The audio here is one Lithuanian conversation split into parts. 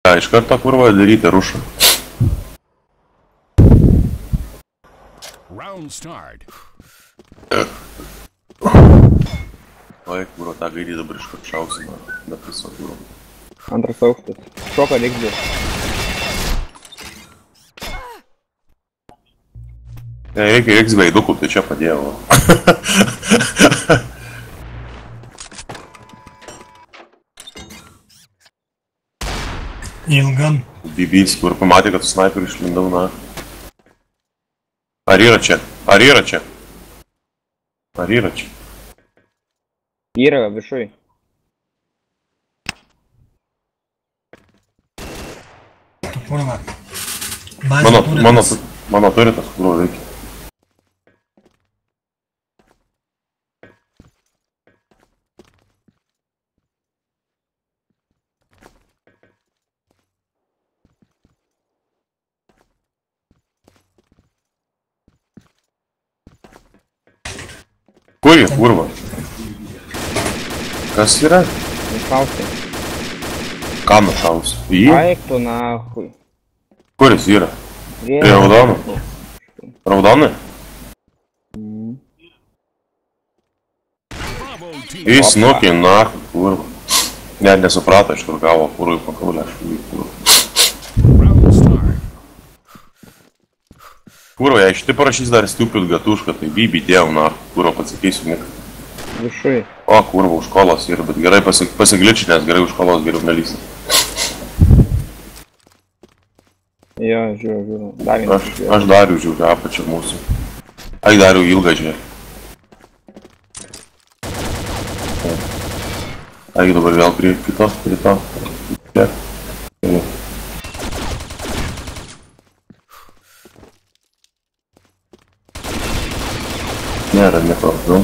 Iš karto kurva daryti rušą. Oi, kurva, tą gaidį dabar iš karto šausime. Bet viso kurva. Antras aukštas. Šoka lėkdė. Reikia X veidukų, tai čia padėjau. Ilgan. BB's, kur pamatė, kad su sniperiu išlindau, na. Ar yra čia? Ar yra čia? Ar yra čia? Yra viršui. Kurva. Bazė turitas. Mano turitas, kur reikia. Kuri, kurva? Kas yra? Nušausi. Ką nušausi? Jį? Aik tu nahui. Kuris yra? Prie raudonų? Raudonai? Jis nukė nahui, kurva. Net nesuprato, iš kur gavo kurvai pakaulę, aš kurva. Kurva, jei šitai parašys dar stupid gatušką, tai BB dėjau, na, kurva pasakysiu nik. Viršui. O, kurva, už kolos yra, bet gerai pasigličinės, gerai už kolos geriau nelysti. Jo, žiūriu. Aš dariu žiūriu apačią mūsų. Ai, dariu ilgą žiūrį. Ai, dabar vėl prie kito. Kiek? Nėra nieko, nu.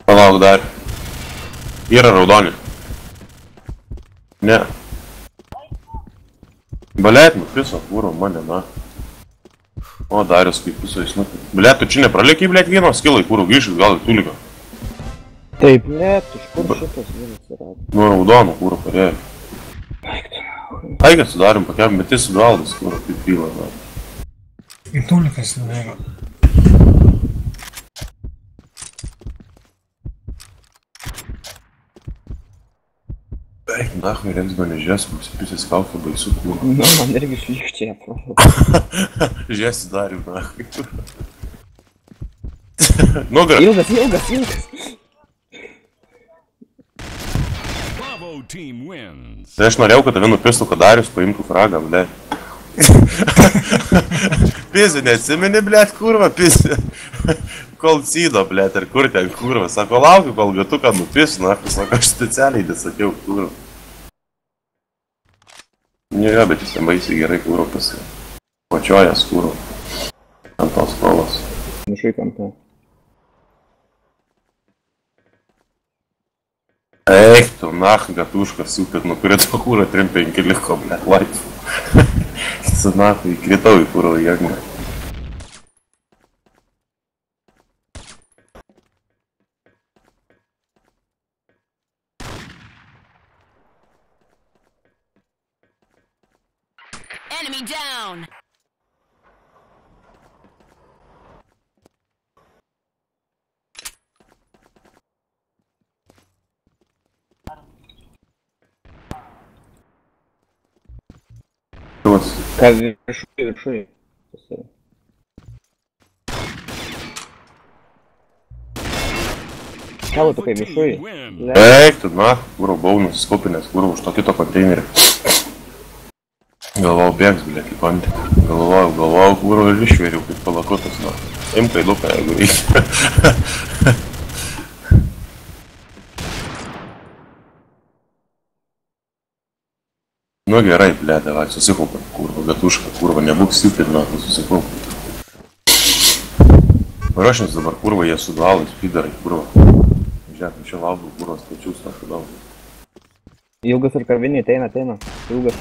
Palauk dar. Yra raudoni. Ne. Blet, nupiso, kūro, mane, na. O, Darius kaip piso jis nupis. Blet, tu čia nepralėkiai, blet, vieno skilai, kūro, grįžai, gal ir tuliko. Taip, blet, iš kur šitas vienas yra? Nu, raudonų, kūro, parėjo. Aigas sudarim pakiam, bet jis sugaldas, kūro, kaip pila, na. Ir tulikas nubėgo. Eik, nachui, reiks mane žies, pasipisės kaufą baisu, kūro. Nu, man irgi šlykščiai atrodo. Žies sudarim, nachui. Nugarą. Ilgas. Tai aš norėjau, kad tave nupistų, kad Darius paimtų fragą, ble. Pizė, neatsimeni, blėt, kurva, pizė. Kol cydo, blėt, ir kur ten, kurva. Sako, laukiu, kol gatuką nupis, na, sako, aš specialiai nesakiau, kurva. Jo, bet jis ten baisiai gerai, kurva, pačiojas, kurva. Ant tos kolos. Nušai kampę. Eik, tu, nach, gatuškas, supit, nukrito kurą 3-5 liko, blėt, laipų. Su nachui, įkritau į kurą jėgą. Enemy down! Kas viršui. Ką tu kaip viršui? Eik, tu, na, kūro, buvau nusiskopinęs, kūro, už to kito konteinerį. Galvau, bėgs, blėt, į kontį. Galvau, kūro, ir išvėriau, kaip palakotas, na. Imk kaiduką, jeigu reikia. Nu gerai, blėt, davai, susikaupam, kurva, gatuška, kurva, nebūk stupid, na, susikaupam. Parašins dabar, kurva, jie sudualai, spidarai, kurva. Žiūrėk, čia laukiu, kurva, stačius, na, sudualai. Ilgas ir karviniai, ateina. Ilgas.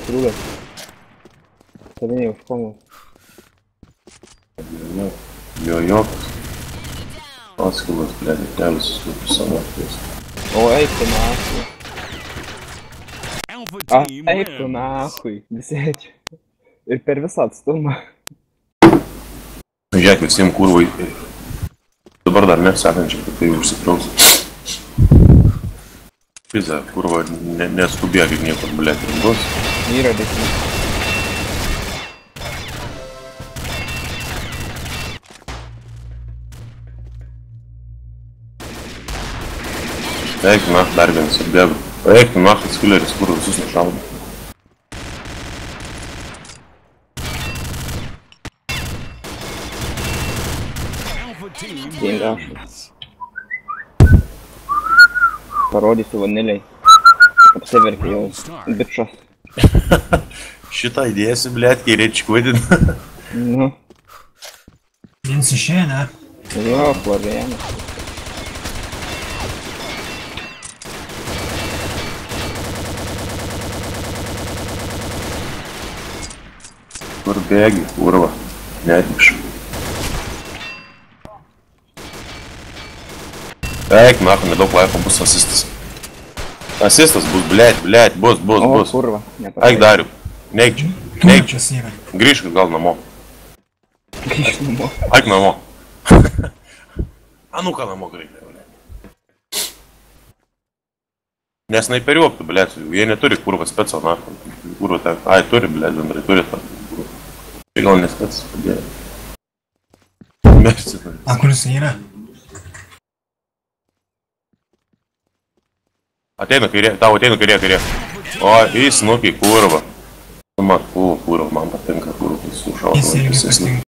Karviniai už komų. Jo. Paskilas, blėt, kelius, susikaupus savo atvės. O, eik, tu nahui. A, eik tu nahui, visi čia. Ir per visą atstumą. Žiūrėk, visiems kurvai. Dabar dar nesekančiai, kad tai užsipraus. Pizza, kurva, neskubėk ir niekur, blėt, ir bus. Yra dėkime. Eik, na, dar vienas atbėgo. Eik, tu, na, skilleris, kur visus nušaudė. Tingašas. Parodysiu vaniliai. Apsiverkė jau bičas. Šitą įdėsiu, blėt, kai rečkuodin. Nu, Viens išėjo, ne? jo, Florianas. Kur bėgi, kurva, netmiš. Eik, na, nedaug laiko bus asistas. Asistas bus, blėt, bus. O, kurva. Eik, Dariu, neik čia, neik čia. Tulikas yra. Grįžk gal namo. Grįžt namo. Eik namo. A, nu ką namo greitai, blėt. Nesnaiperiuok tu, blėt, jie neturi kurva speco, na. Kurva ten, ai, turi, blėt, bendrai, turi tą. Tai gal nespec, padėjo. Mersi. A kuris yra? Ateina kairė, tau ateina kairė. O, į snukį, kurva. Tu mat, kurva, man patinka, kurva, sušaudama. Jis irgi patinka.